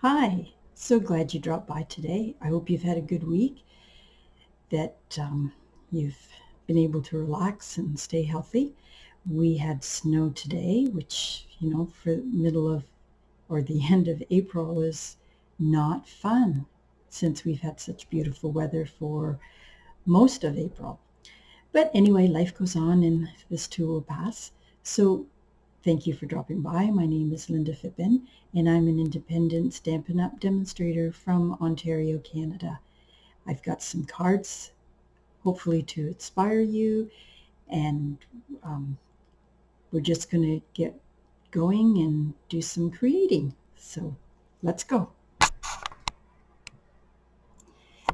Hi, so glad you dropped by today. I hope you've had a good week, that you've been able to relax and stay healthy. We had snow today, which, for the middle of or the end of April is not fun since we've had such beautiful weather for most of April. But anyway, life goes on and this too will pass. So thank you for dropping by. My name is Linda Phippen, and I'm an independent Stampin' Up! Demonstrator from Ontario, Canada. I've got some cards, hopefully to inspire you, and we're just going to get going and do some creating. So let's go.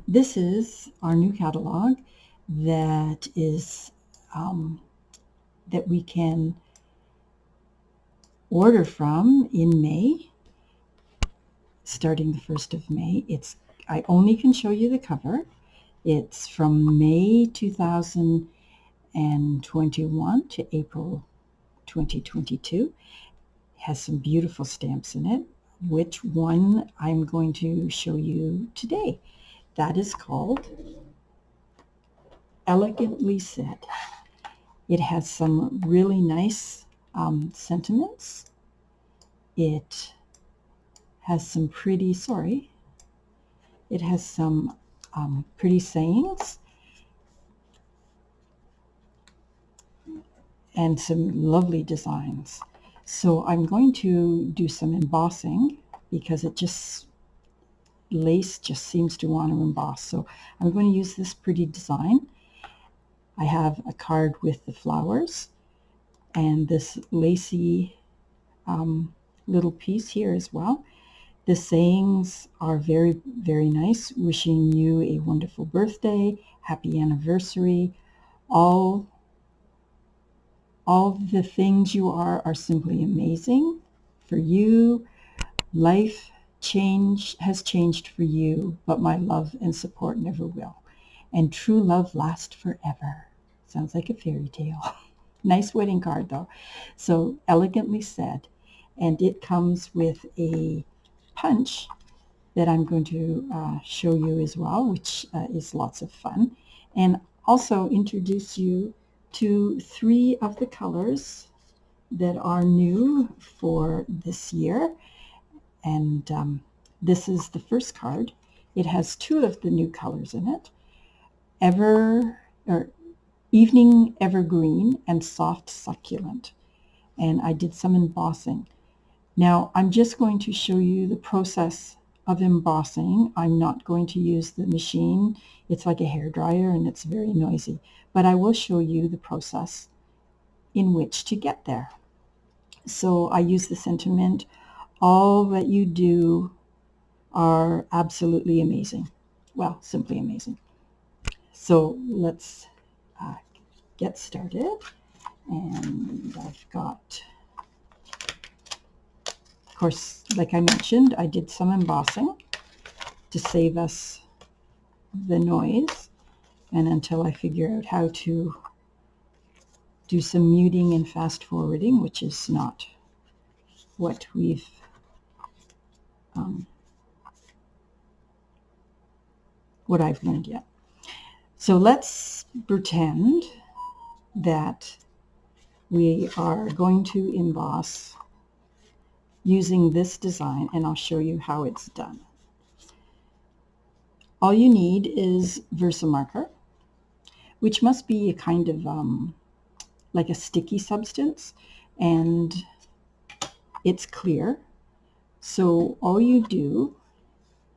This is our new catalog that is that we can order from in May, starting the 1st of May. I only can show you the cover. It's from May 2021 to April 2022. It has some beautiful stamps in it, which one I'm going to show you today. That is called Elegantly Said. It has some really nice sentiments. It has some pretty, it has some pretty sayings and some lovely designs. So I'm going to do some embossing because lace just seems to want to emboss. So I'm going to use this pretty design. I have a card with the flowers and this lacy little piece here as well. The sayings are very, very nice. Wishing you a wonderful birthday, happy anniversary. All the things you are simply amazing. For you, life has changed for you, but my love and support never will. And true love lasts forever. Sounds like a fairy tale. Nice wedding card though. So Elegantly Said. And it comes with a punch that I'm going to show you as well, which is lots of fun. And also introduce you to 3 of the colors that are new for this year. And this is the first card. It has 2 of the new colors in it. Evening Evergreen and Soft Succulent. And I did some embossing. Now I'm just going to show you the process of embossing. I'm not going to use the machine. It's like a hairdryer and it's very noisy. But I will show you the process in which to get there. So I use the sentiment, all that you do are absolutely amazing. Well, simply amazing. So let's get started. And I've got, of course, like I mentioned, I did some embossing to save us the noise, and until I figure out how to do some muting and fast forwarding, which is not what what I've learned yet. So let's pretend that we are going to emboss using this design, and I'll show you how it's done. All you need is Versamarker, which must be a kind of like a sticky substance, and it's clear. So all you do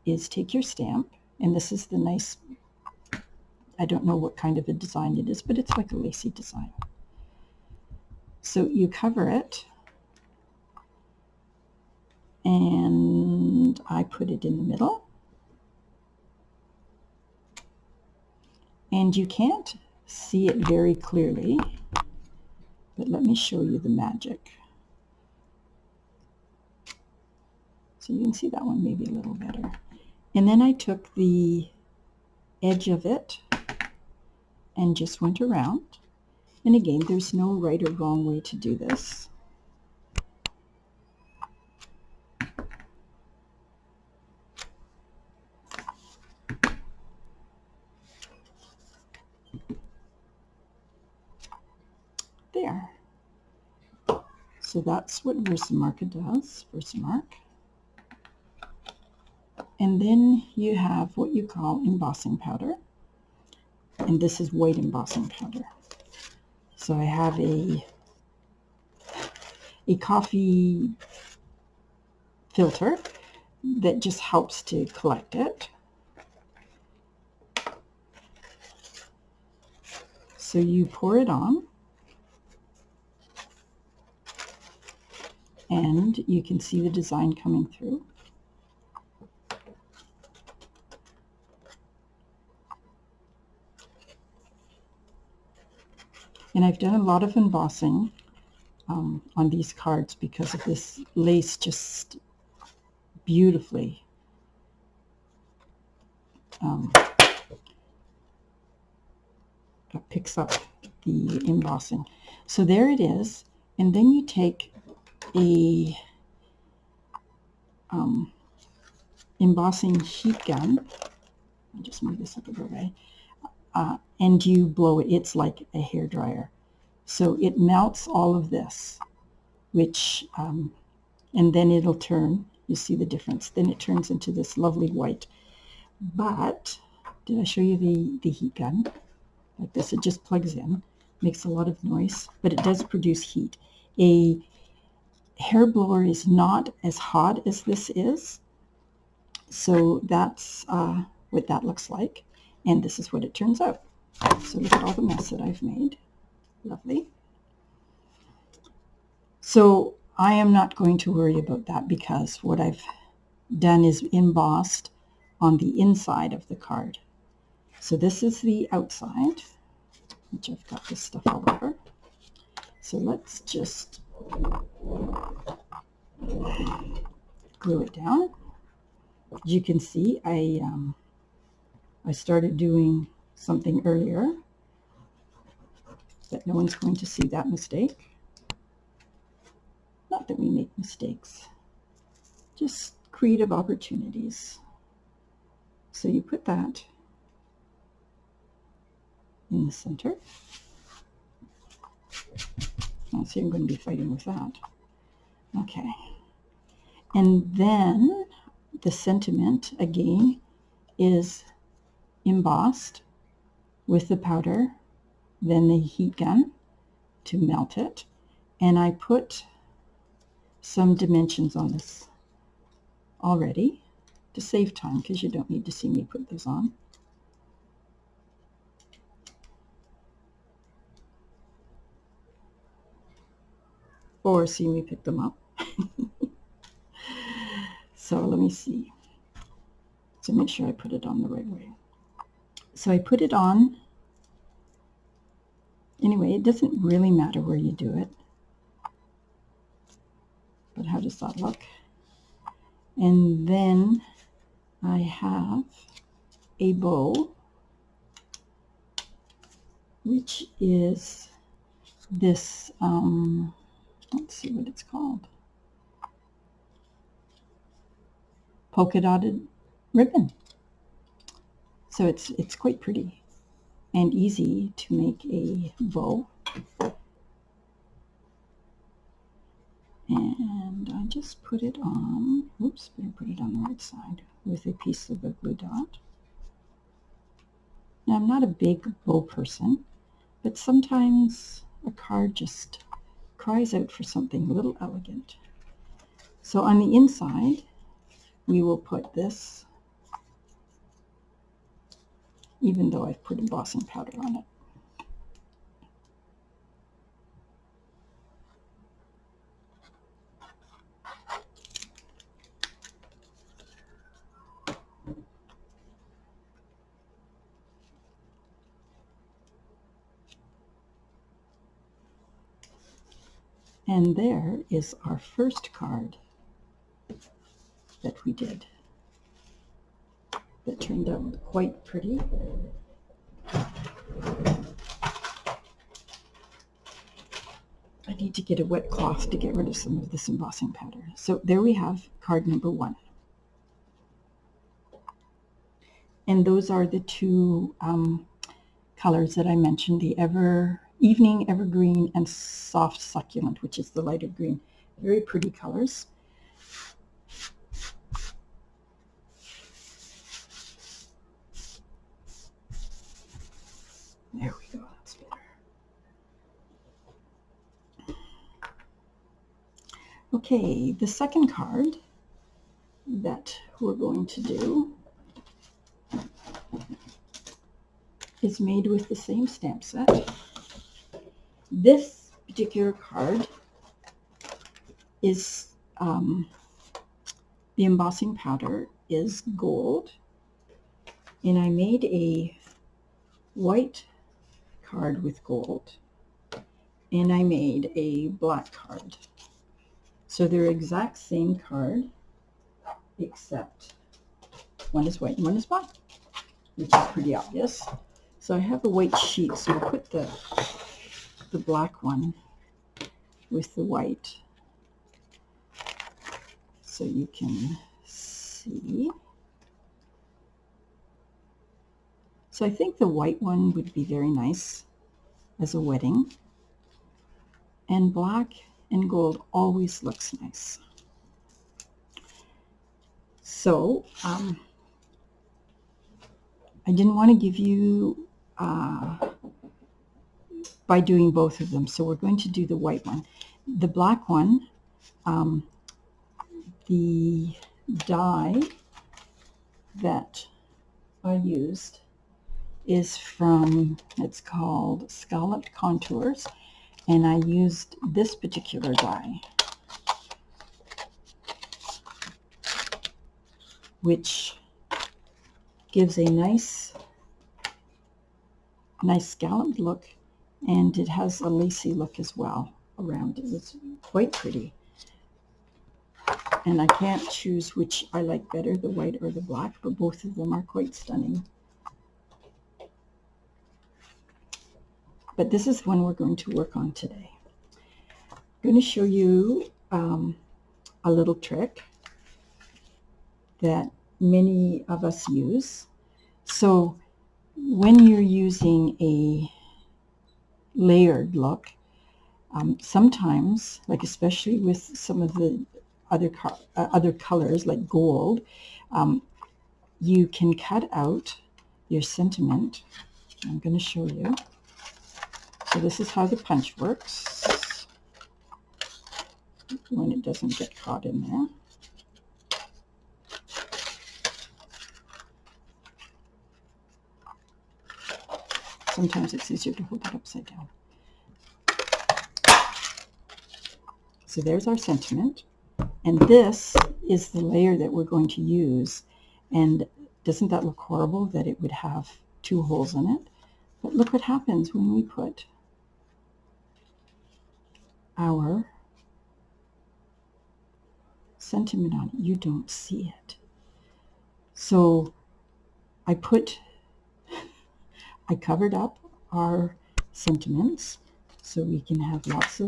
is take your stamp, and this is the nice, I don't know what kind of a design it is, but it's like a lacy design. So you cover it, and I put it in the middle. And you can't see it very clearly, but let me show you the magic. So you can see that one maybe a little better. And then I took the edge of it and just went around. And again, there's no right or wrong way to do this. there. So that's what Versamark does, Versamark. And then you have what you call embossing powder. And this is white embossing powder. So I have a coffee filter that just helps to collect it. So you pour it on, and you can see the design coming through. And I've done a lot of embossing on these cards because of this lace just beautifully picks up the embossing. So there it is. And then you take a embossing heat gun. I'll just move this up a bit way. And you blow it. It's like a hairdryer. So it melts all of this, which, and then it'll turn, you see the difference. Then it turns into this lovely white. But, did I show you the heat gun? Like this, it just plugs in, makes a lot of noise, but it does produce heat. A hair blower is not as hot as this is. So that's what that looks like. And this is what it turns out. So look at all the mess that I've made. Lovely. So I am not going to worry about that because what I've done is embossed on the inside of the card. So this is the outside, which I've got this stuff all over. So let's just glue it down. As you can see, I started doing something earlier, but no one's going to see that mistake. Not that we make mistakes, just creative opportunities. So you put that in the center. I'll see, I'm going to be fighting with that. Okay. And then the sentiment, again, is embossed with the powder, then the heat gun to melt it. And I put some dimensions on this already to save time because you don't need to see me put those on. Or see me pick them up. So let me see. So make sure I put it on the right way. So I put it on. Anyway, it doesn't really matter where you do it. But how does that look? And then I have a bow, which is this, let's see what it's called. Polka dotted ribbon. So it's quite pretty and easy to make a bow. And I just put it on, oops, better put it on the right side with a piece of a glue dot. Now I'm not a big bow person, but sometimes a card just cries out for something a little elegant. So on the inside, we will put this, even though I've put embossing powder on it. And there is our first card that we did. That turned out quite pretty. I need to get a wet cloth to get rid of some of this embossing powder. So there we have card number 1. And those are the two colors that I mentioned, the Evening Evergreen and Soft Succulent, which is the lighter green. Very pretty colors. There we go, that's better. Okay, the second card that we're going to do is made with the same stamp set. This particular card is, the embossing powder is gold, and I made a white card with gold, and I made a black card. So they're exact same card, except one is white and one is black, which is pretty obvious. So I have a white sheet, so I'll put the black one with the white so you can see. So I think the white one would be very nice as a wedding, and black and gold always looks nice. So I didn't want to give you by doing both of them, so we're going to do the white one. The black one, the die that I used is from, it's called Scalloped Contours, and I used this particular die, which gives a nice scalloped look, and it has a lacy look as well around it. It's quite pretty. And I can't choose which I like better, the white or the black, but both of them are quite stunning. But this is one we're going to work on today. I'm going to show you a little trick that many of us use. So when you're using a layered look, sometimes, like especially with some of the other colors like gold, you can cut out your sentiment. I'm going to show you. So this is how the punch works when it doesn't get caught in there. Sometimes it's easier to hold it upside down. So there's our sentiment, and this is the layer that we're going to use. And doesn't that look horrible that it would have 2 holes in it? But look what happens when we put our sentiment on it. You don't see it. So I covered up our sentiments so we can have lots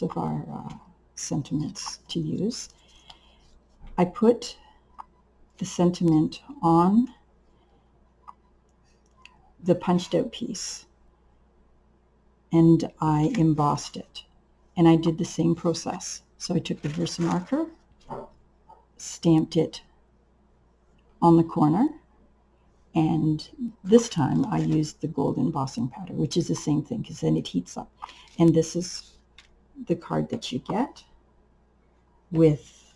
of our sentiments to use. I put the sentiment on the punched out piece, and I embossed it. And I did the same process. So I took the Versamarker, stamped it on the corner, and this time I used the gold embossing powder, which is the same thing because then it heats up. And this is the card that you get with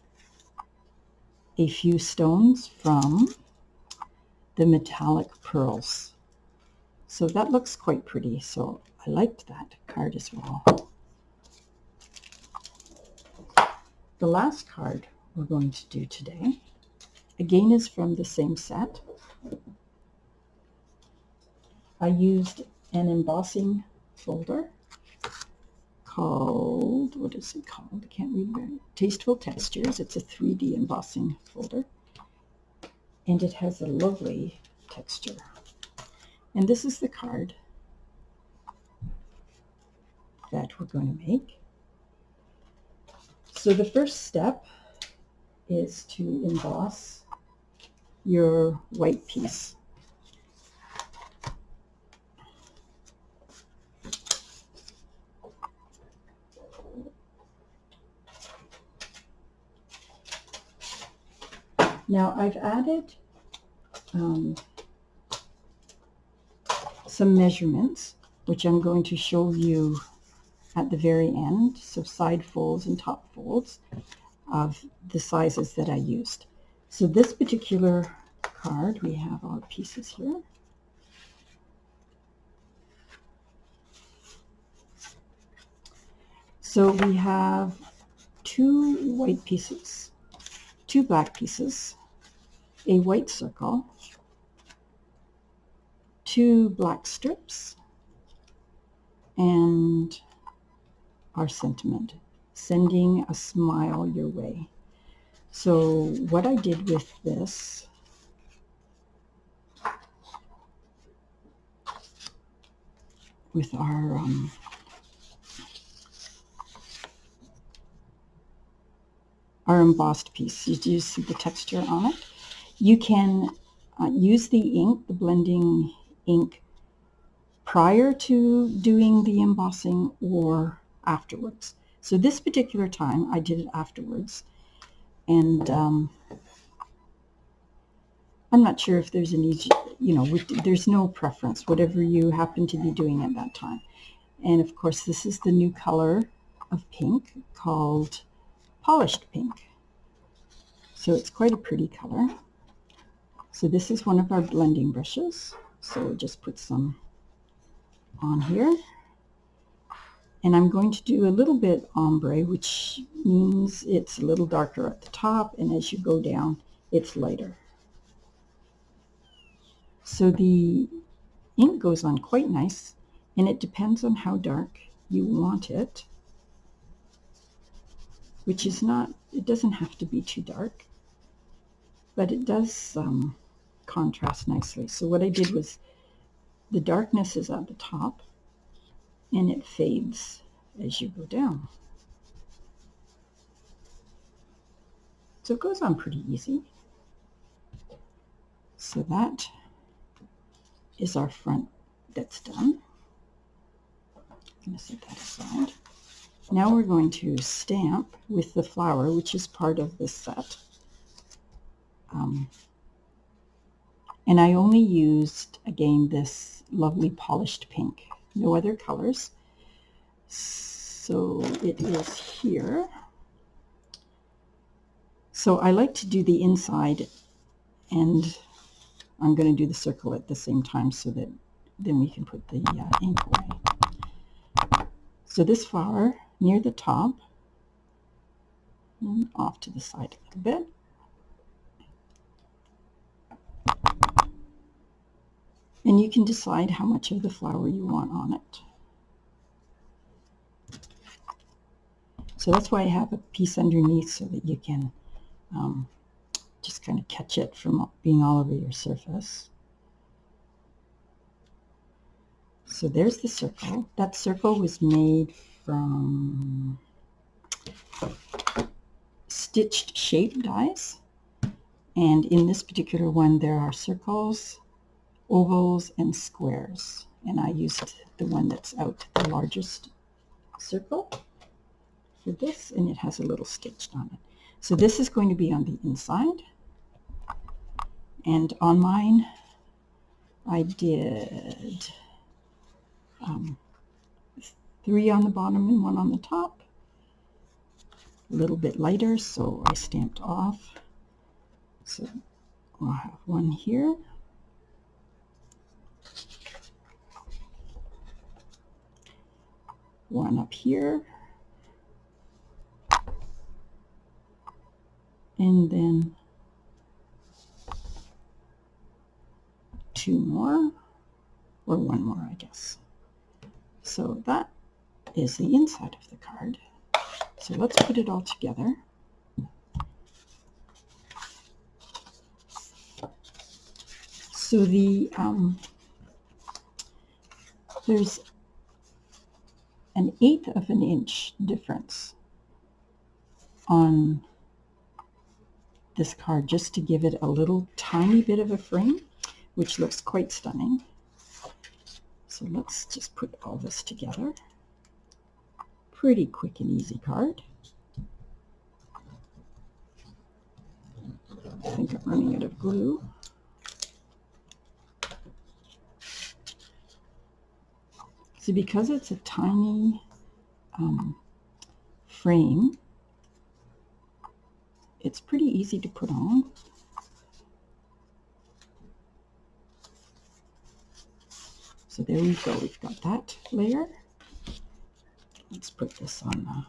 a few stones from the metallic pearls. So that looks quite pretty. So I liked that card as well. The last card we're going to do today, again, is from the same set. I used an embossing folder called, what is it called? I can't read it. Tasteful Textures. It's a 3D embossing folder, and it has a lovely texture. And this is the card that we're going to make. So the first step is to emboss your white piece. Now I've added some measurements, which I'm going to show you at the very end, so side folds and top folds of the sizes that I used. So this particular card, we have our pieces here. So we have 2 white pieces, 2 black pieces, a white circle, 2 black strips, and our sentiment, sending a smile your way. So what I did with this, with our embossed piece, you do see the texture on it. You can use the ink, the blending ink, prior to doing the embossing or afterwards. So this particular time I did it afterwards, and I'm not sure if there's any, there's no preference, whatever you happen to be doing at that time. And of course this is the new color of pink called polished pink. So it's quite a pretty color. So this is one of our blending brushes. So we'll just put some on here. And I'm going to do a little bit ombre, which means it's a little darker at the top, and as you go down, it's lighter. So the ink goes on quite nice, and it depends on how dark you want it, which is not, it doesn't have to be too dark, but it does contrast nicely. So what I did was, the darkness is at the top, and it fades as you go down. So it goes on pretty easy. So that is our front that's done. I'm going to set that aside. Now we're going to stamp with the flower, which is part of this set. And I only used, again, this lovely polished pink, no other colors. So it is here. So I like to do the inside, and I'm going to do the circle at the same time so that then we can put the ink away. So this flower near the top, and off to the side a little bit. And you can decide how much of the flower you want on it. So that's why I have a piece underneath, so that you can just kind of catch it from being all over your surface. So there's the circle. That circle was made from stitched shape dies. And in this particular one, there are circles, ovals, and squares. And I used the one that's out, the largest circle for this, and it has a little stitched on it. So this is going to be on the inside. And on mine, I did 3 on the bottom and 1 on the top. A little bit lighter, so I stamped off. So I'll have 1 here. One up here. And then 2 more, or 1 more, I guess. So that is the inside of the card. So let's put it all together. So there's an 1/8 of an inch difference on this card just to give it a little tiny bit of a frame, which looks quite stunning. So let's just put all this together. Pretty quick and easy card. I think I'm running out of glue. So because it's a tiny frame, it's pretty easy to put on. So there we go, we've got that layer. Let's put this on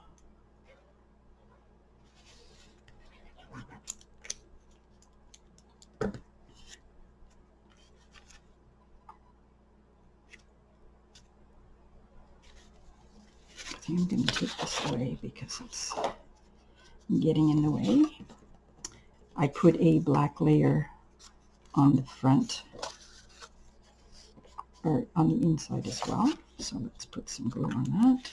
I'm going to take this away because it's getting in the way. I put a black layer on the front, or on the inside as well. So let's put some glue on that.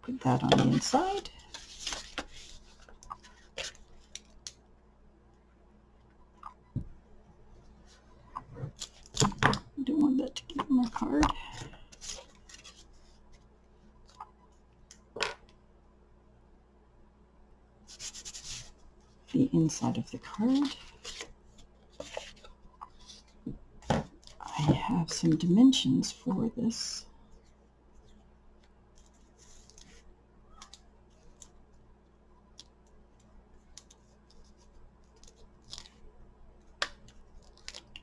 Put that on the inside. I don't want that to get on my card. The inside of the card. I have some dimensions for this.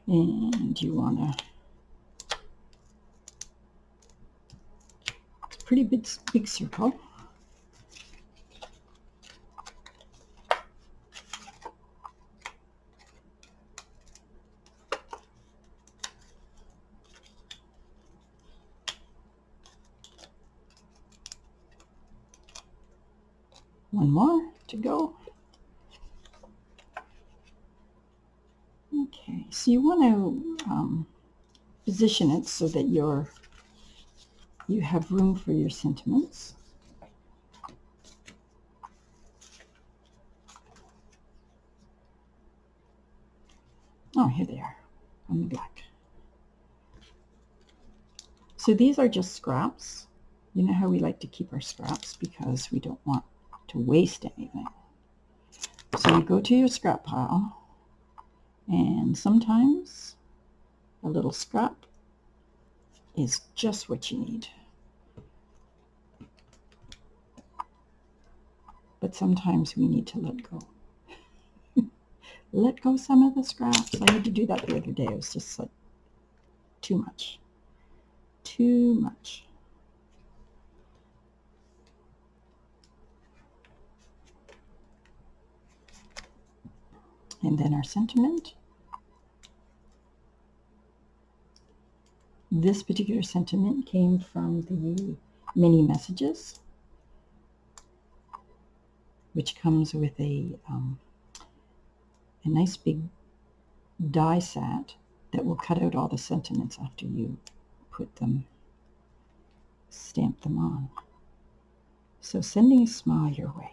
And you want to, it's a pretty big circle. One more to go. Okay, so you want to position it so that you have room for your sentiments. Oh, here they are on the black. So these are just scraps. You know how we like to keep our scraps because we don't want to waste anything. So you go to your scrap pile, and sometimes a little scrap is just what you need. But sometimes we need to let go. Let go some of the scraps. I had to do that the other day. It was just like too much. Too much. And then our sentiment. This particular sentiment came from the mini messages, which comes with a nice big die set that will cut out all the sentiments after you stamp them on. So sending a smile your way.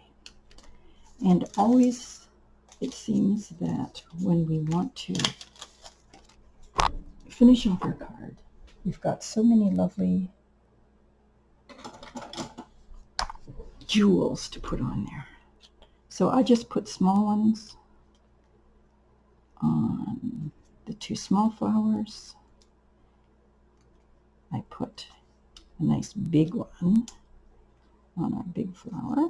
And always, it seems that when we want to finish off our card, we've got so many lovely jewels to put on there. So I just put small ones on the two small flowers. I put a nice big one on our big flower.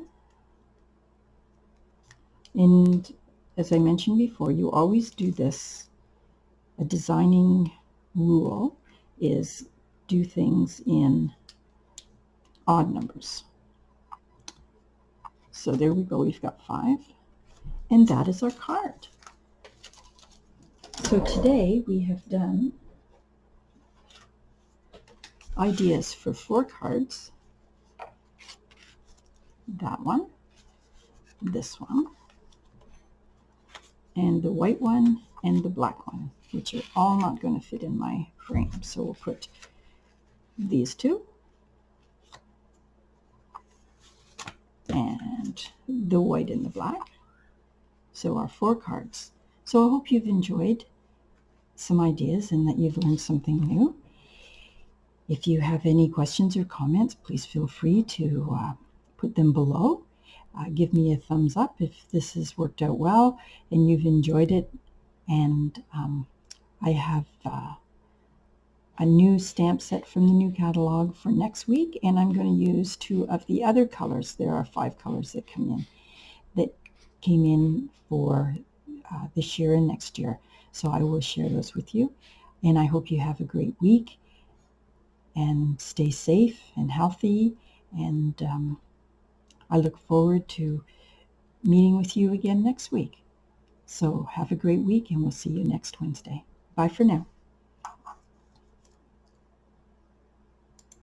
And as I mentioned before, you always do this. A designing rule is do things in odd numbers. So there we go, we've got 5. And that is our card. So today we have done ideas for 4 cards. That one, this one, and the white one and the black one, which are all not going to fit in my frame. So we'll put these two and the white and the black. So our 4 cards. So I hope you've enjoyed some ideas and that you've learned something new. If you have any questions or comments, please feel free to put them below. Give me a thumbs up if this has worked out well and you've enjoyed it. And I have a new stamp set from the new catalog for next week, and I'm going to use 2 of the other colors. There are 5 colors that came in for this year and next year. So I will share those with you. And I hope you have a great week and stay safe and healthy. And I look forward to meeting with you again next week. So have a great week, and we'll see you next Wednesday. Bye for now.